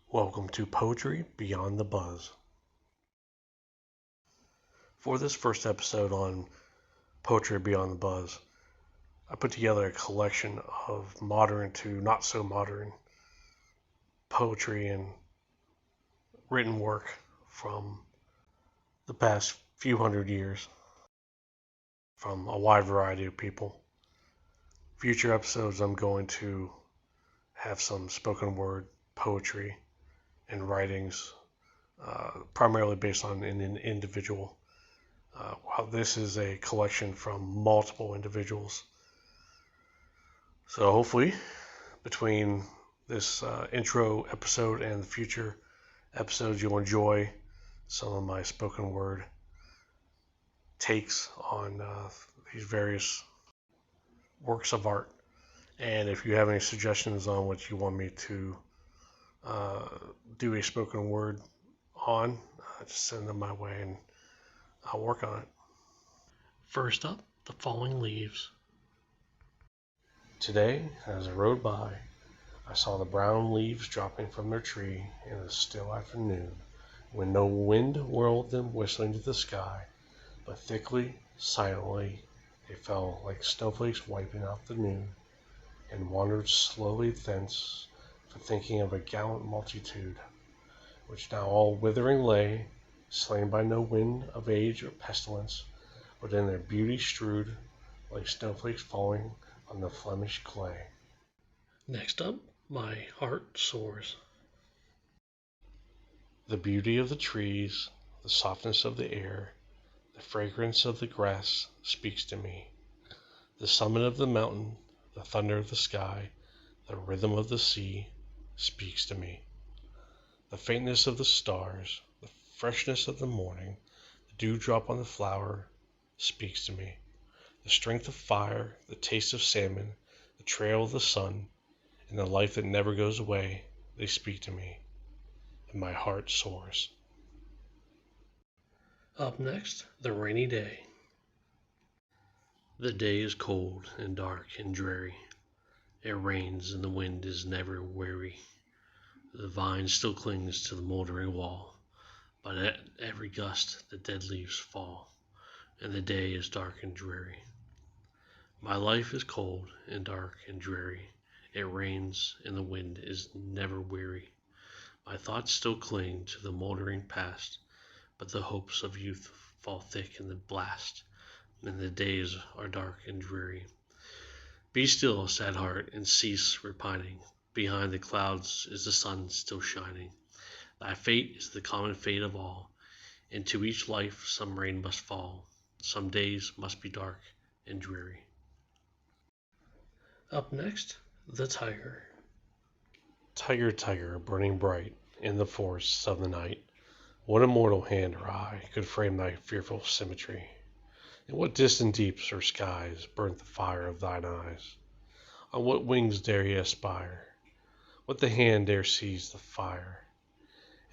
Welcome to Poetry Beyond the Buzz. For this first episode on Poetry Beyond the Buzz, I put together a collection of modern to not so modern poetry and written work from the past few hundred years from a wide variety of people. Future episodes, I'm going to have some spoken word poetry and writings, primarily based on an individual. While this is a collection from multiple individuals. So hopefully, between this intro episode and the future episodes, you'll enjoy some of my spoken word takes on these various works of art. And if you have any suggestions on what you want me to do a spoken word on, just send them my way and I'll work on it. First up, the falling leaves. Today, as I rode by, I saw the brown leaves dropping from their tree in the still afternoon, when no wind whirled them whistling to the sky, but thickly, silently, they fell like snowflakes wiping out the noon, and wandered slowly thence, for thinking of a gallant multitude, which now all withering lay, slain by no wind of age or pestilence, but in their beauty strewed, like snowflakes falling on the Flemish clay. Next up, my heart soars. The beauty of the trees, the softness of the air, the fragrance of the grass speaks to me. The summit of the mountain, the thunder of the sky, the rhythm of the sea speaks to me. The faintness of the stars, the freshness of the morning, the dewdrop on the flower speaks to me. The strength of fire, the taste of salmon, the trail of the sun, and the life that never goes away, they speak to me, and my heart soars. Up next, the rainy day. The day is cold and dark and dreary. It rains and the wind is never weary. The vine still clings to the moldering wall, but at every gust the dead leaves fall, and the day is dark and dreary. My life is cold and dark and dreary. It rains and the wind is never weary. My thoughts still cling to the moldering past, but the hopes of youth fall thick in the blast, and the days are dark and dreary. Be still, sad heart, and cease repining. Behind the clouds is the sun still shining. Thy fate is the common fate of all, and to each life some rain must fall. Some days must be dark and dreary. Up next, the tiger. Tiger, tiger, burning bright in the forests of the night, what immortal hand or eye could frame thy fearful symmetry? In what distant deeps or skies burnt the fire of thine eyes? On what wings dare ye aspire? What the hand dare seize the fire?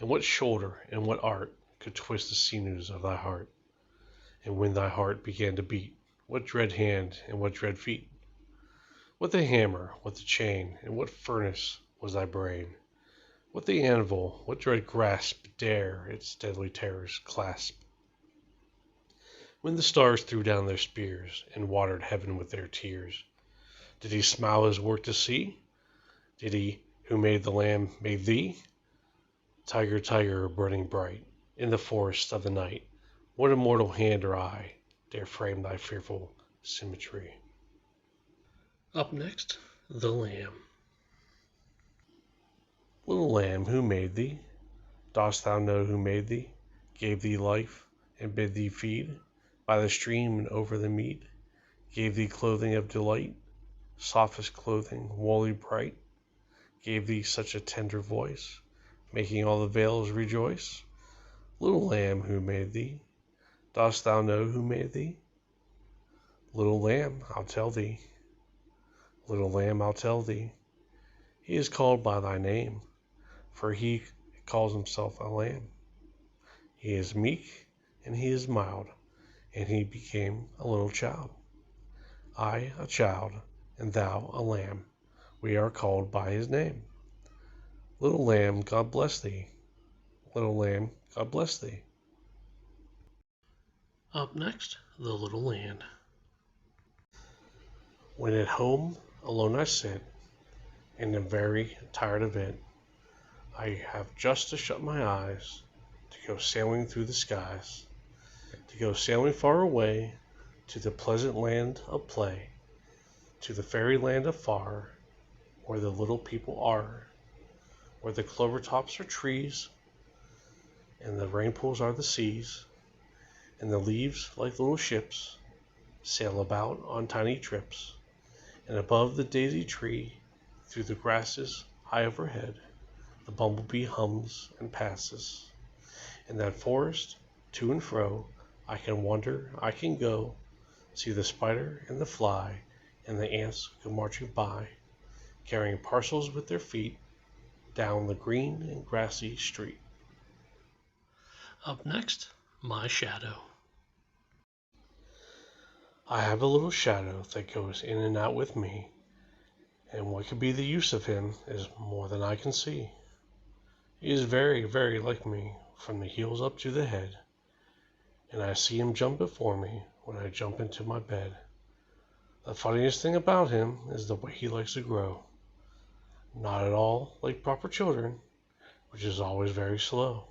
And what shoulder and what art could twist the sinews of thy heart? And when thy heart began to beat, what dread hand and what dread feet? What the hammer, what the chain, and what furnace was thy brain? What the anvil, what dread grasp dare its deadly terrors clasp? When the stars threw down their spears and watered heaven with their tears, did he smile his work to see? Did he who made the lamb make thee? Tiger, tiger, burning bright in the forests of the night, what immortal hand or eye dare frame thy fearful symmetry? Up next, the lamb. Little lamb, who made thee? Dost thou know who made thee? Gave thee life, and bid thee feed by the stream and over the mead? Gave thee clothing of delight, softest clothing, woolly bright? Gave thee such a tender voice, making all the vales rejoice? Little lamb, who made thee? Dost thou know who made thee? Little lamb, I'll tell thee. Little lamb, I'll tell thee. He is called by thy name, for he calls himself a lamb. He is meek and he is mild, and he became a little child. I a child, and thou a lamb, we are called by his name. Little lamb, God bless thee. Little lamb, God bless thee. Up next, the little land. When at home alone I sit, and am very tired of it, I have just to shut my eyes, to go sailing through the skies, to go sailing far away, to the pleasant land of play, to the fairy land afar, where the little people are, where the clover tops are trees, and the rain pools are the seas, and the leaves, like little ships, sail about on tiny trips, and above the daisy tree, through the grasses high overhead, the bumblebee hums and passes. In that forest, to and fro, I can wander, I can go, see the spider and the fly, and the ants go marching by, carrying parcels with their feet down the green and grassy street. Up next, my shadow. I have a little shadow that goes in and out with me, and what could be the use of him is more than I can see. He is very, very like me, from the heels up to the head, and I see him jump before me when I jump into my bed. The funniest thing about him is the way he likes to grow. Not at all like proper children, which is always very slow.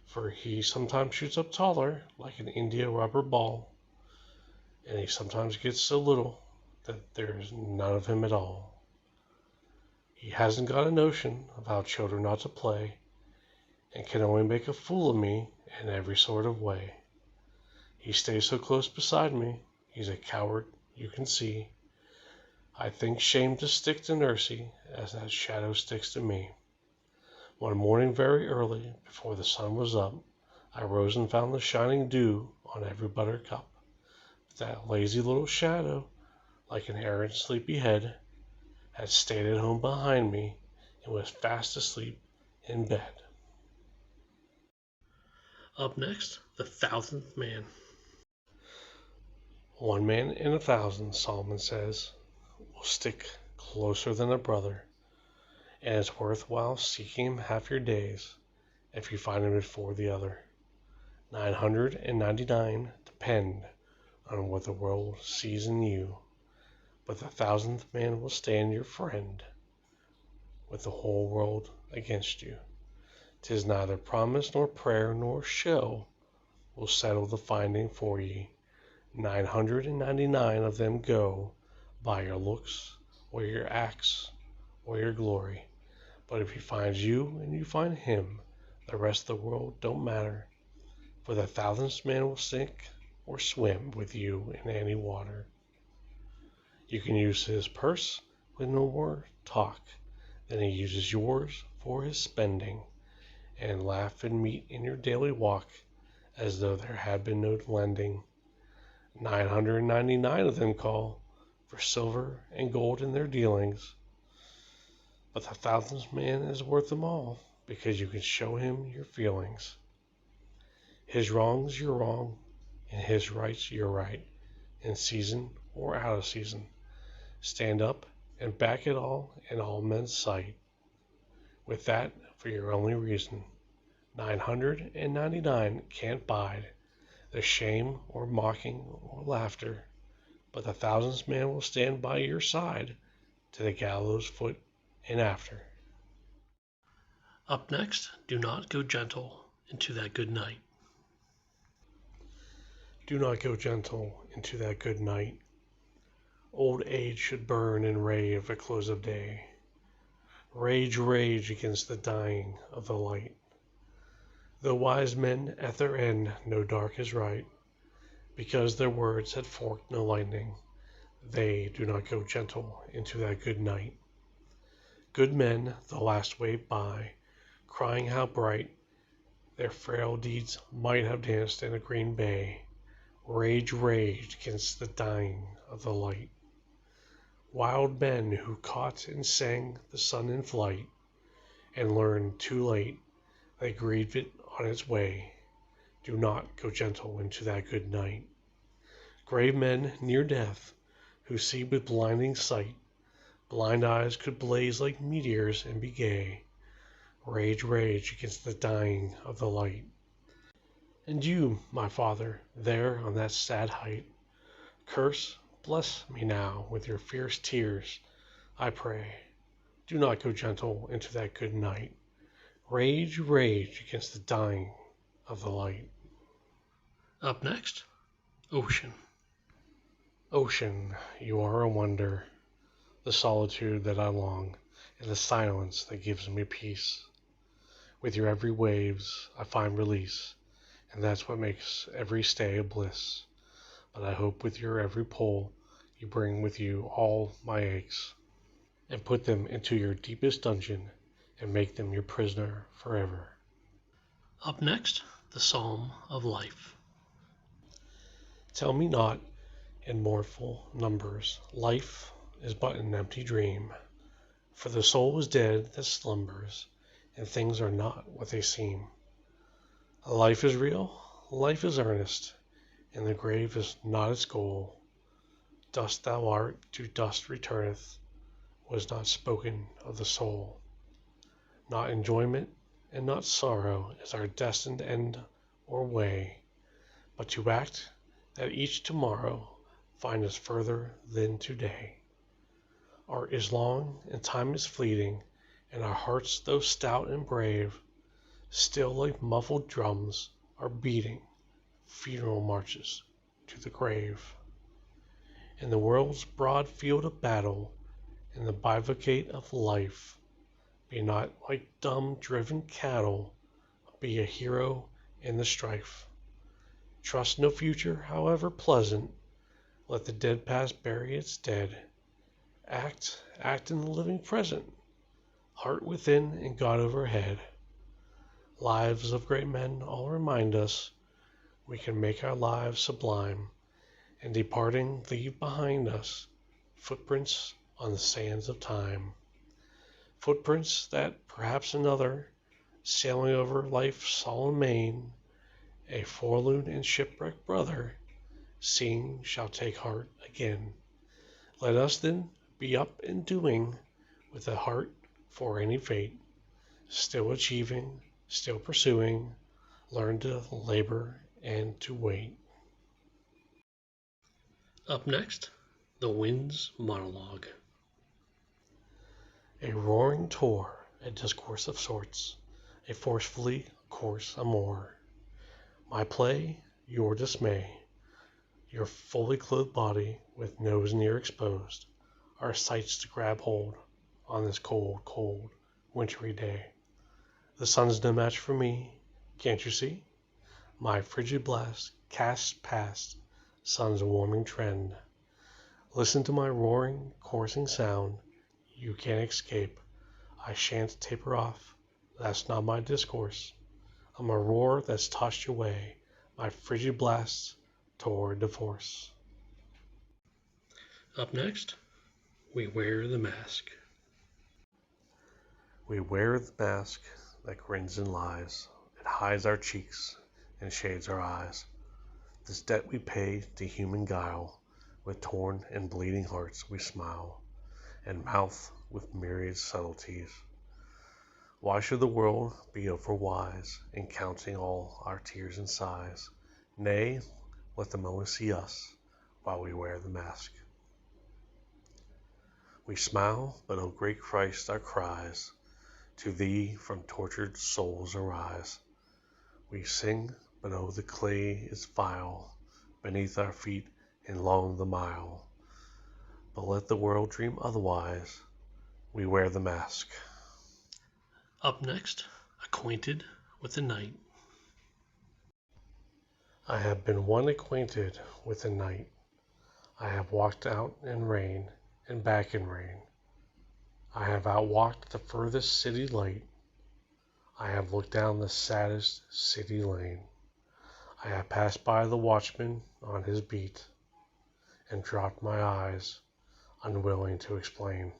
For he sometimes shoots up taller, like an India rubber ball, and he sometimes gets so little that there's none of him at all. He hasn't got a notion of how children ought to play, and can only make a fool of me in every sort of way. He stays so close beside me, he's a coward, you can see. I think shame to stick to Nursey as that shadow sticks to me. One morning very early, before the sun was up, I rose and found the shining dew on every buttercup. But that lazy little shadow, like an errant sleepy head, had stayed at home behind me and was fast asleep in bed. Up next, the Thousandth Man. One man in 1,000, Solomon says, will stick closer than a brother, and it's worthwhile seeking him half your days if you find him before the other. 999 depend on what the world sees in you, but the 1,000th man will stand your friend with the whole world against you. 'Tis neither promise nor prayer nor show will settle the finding for ye. 999 of them go by your looks or your acts or your glory. But if he finds you and you find him, the rest of the world don't matter, for the 1,000th man will sink or swim with you in any water. You can use his purse with no more talk than he uses yours for his spending, and laugh and meet in your daily walk as though there had been no lending. 999 of them call for silver and gold in their dealings, but the 1,000th man is worth them all because you can show him your feelings. His wrong's your wrong, and his right's your right, in season or out of season. Stand up and back it all in all men's sight. With that for your only reason, 999 can't bide the shame or mocking or laughter, but the 1,000th man will stand by your side to the gallows foot and after. Up next, do not go gentle into that good night. Do not go gentle into that good night. Old age should burn and rave at close of day. Rage, rage against the dying of the light. Though wise men at their end know dark is right, because their words had forked no lightning, they do not go gentle into that good night. Good men the last wave by, crying how bright their frail deeds might have danced in a green bay. Rage, rage against the dying of the light. Wild men who caught and sang the sun in flight, and learned too late they grieved it on its way, do not go gentle into that good night. Grave men near death, who see with blinding sight, blind eyes could blaze like meteors and be gay, Rage, rage against the dying of the light. And you, my father, there on that sad height, curse, bless me now with your fierce tears, I pray. Do not go gentle into that good night. Rage, rage against the dying of the light. Up next, Ocean. Ocean, you are a wonder, the solitude that I long, and the silence that gives me peace. With your every waves I find release, and that's what makes every stay a bliss. But I hope with your every pull you bring with you all my aches, and put them into your deepest dungeon, and make them your prisoner forever. Up next, the Psalm of Life. Tell me not in mournful numbers, life is but an empty dream, for the soul is dead that slumbers, and things are not what they seem. Life is real, life is earnest, and the grave is not its goal. Dust thou art, to dust returneth, was not spoken of the soul. Not enjoyment and not sorrow is our destined end or way, but to act that each tomorrow find us further than today. Art is long and time is fleeting, and our hearts, though stout and brave, still like muffled drums are beating funeral marches to the grave. In the world's broad field of battle, in the bivacate of life, be not like dumb driven cattle, be a hero in the strife. Trust no future, however pleasant, let the dead past bury its dead. Act in the living present, heart within and God overhead. Lives of great men all remind us we can make our lives sublime, and departing leave behind us footprints on the sands of time. Footprints that perhaps another, sailing over life's solemn main, a forlorn and shipwrecked brother, seeing shall take heart again. Let us then be up and doing, with a heart for any fate, still achieving, still pursuing, learn to labor and to wait. Up next, the Winds Monologue. A roaring tour, a discourse of sorts, a forcefully course amour. My play, your dismay, your fully clothed body with nose near exposed, are sights to grab hold on this cold, cold, wintry day. The sun's no match for me, can't you see? My frigid blast casts past sun's warming trend. Listen to my roaring, coursing sound, you can't escape. I shan't taper off, that's not my discourse. I'm a roar that's tossed your way, my frigid blasts toward the force. Up next, we wear the mask. We wear the mask that grins and lies. It hides our cheeks and shades our eyes. This debt we pay to human guile. With torn and bleeding hearts we smile, and mouth with myriad subtleties. Why should the world be overwise in counting all our tears and sighs? Nay, let them only see us while we wear the mask. We smile, but O great Christ, our cries to thee from tortured souls arise. We sing, but oh the clay is vile beneath our feet and long the mile. But let the world dream otherwise, we wear the mask. Up next, Acquainted with the Night. I have been one acquainted with the night. I have walked out in rain and back in rain. I have outwalked the furthest city light. I have looked down the saddest city lane. I have passed by the watchman on his beat, and dropped my eyes, unwilling to explain.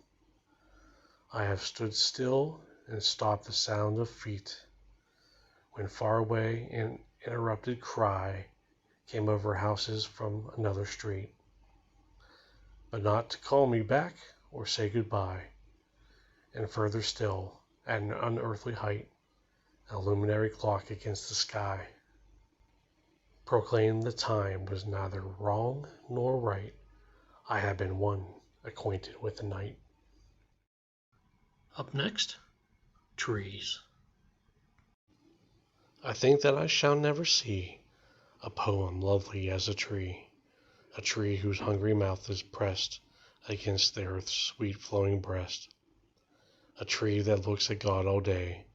I have stood still and stopped the sound of feet, when far away an interrupted cry came over houses from another street, but not to call me back or say goodbye. And further still, at an unearthly height, a luminary clock against the sky proclaimed the time was neither wrong nor right. I had been one acquainted with the night. Up next, trees. I think that I shall never see a poem lovely as a tree whose hungry mouth is pressed against the earth's sweet flowing breast, a tree that looks at God all day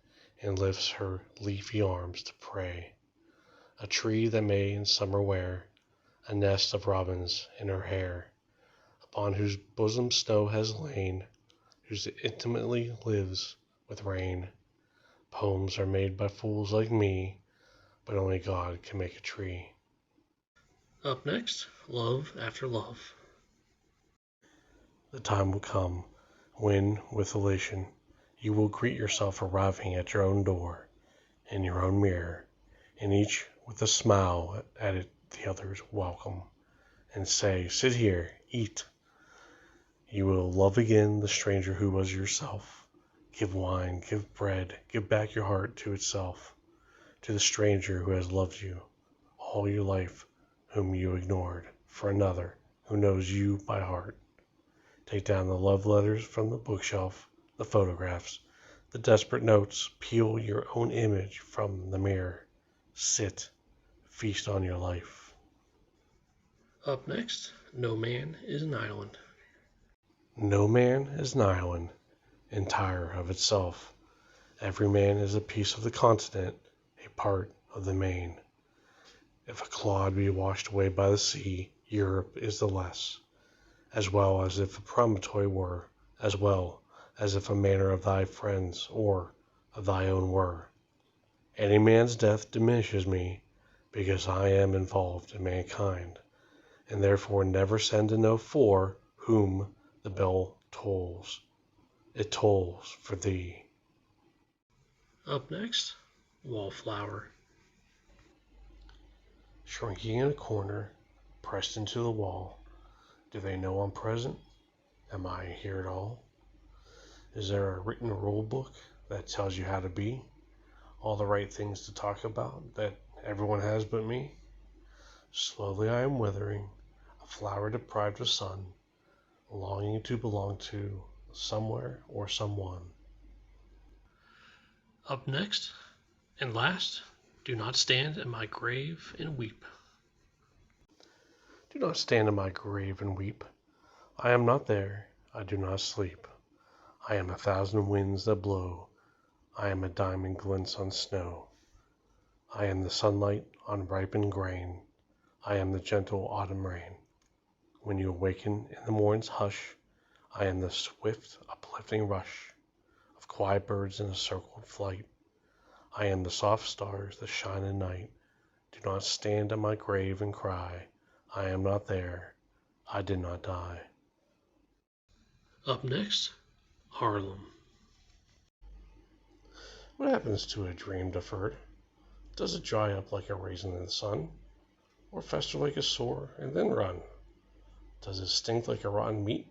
and lifts her leafy arms to pray, a tree that may in summer wear a nest of robins in her hair, upon whose bosom snow has lain, whose intimately lives with rain. Poems are made by fools like me, but only God can make a tree. Up next, love after love. The time will come when, with elation, you will greet yourself arriving at your own door, in your own mirror, and each with a smile at the other's welcome, and say, "Sit here, eat." You will love again the stranger who was yourself. Give wine, give bread, give back your heart to itself, to the stranger who has loved you all your life, whom you ignored, for another who knows you by heart. Take down the love letters from the bookshelf, the photographs, the desperate notes, peel your own image from the mirror. Sit, feast on your life. Up next, no man is an island. No man is an island, entire of itself. Every man is a piece of the continent, a part of the main. If a clod be washed away by the sea, Europe is the less, as well as if a promontory were, as well as if a manor of thy friends or of thy own were. Any man's death diminishes me, because I am involved in mankind, and therefore never send to know for whom the bell tolls. It tolls for thee. Up next, Wallflower. Shrinking in a corner, pressed into the wall, do they know I'm present? Am I here at all? Is there a written rule book that tells you how to be? All the right things to talk about that everyone has but me? Slowly I am withering, a flower deprived of sun, longing to belong to somewhere or someone. Up next, and last, do not stand at my grave and weep. Do not stand in my grave and weep. I am not there. I do not sleep. I am 1,000 winds that blow. I am a diamond glints on snow. I am the sunlight on ripened grain. I am the gentle autumn rain. When you awaken in the morning's hush, I am the swift uplifting rush of quiet birds in a circled flight. I am the soft stars that shine at night. Do not stand at my grave and cry, I am not there. I did not die. Up next, Harlem. What happens to a dream deferred? Does it dry up like a raisin in the sun? Or fester like a sore and then run? Does it stink like a rotten meat?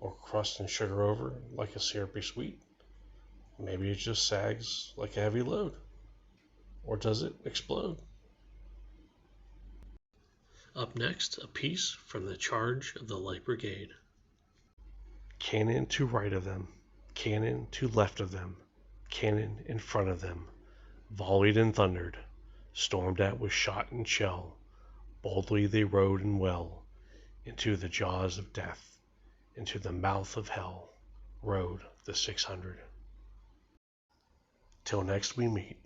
Or crust and sugar over like a syrupy sweet? Maybe it just sags like a heavy load. Or does it explode? Up next, a piece from the Charge of the Light Brigade. Cannon to right of them, cannon to left of them, cannon in front of them, volleyed and thundered, stormed at with shot and shell, boldly they rode and well, into the jaws of death, into the mouth of hell, rode the 600. Till next we meet.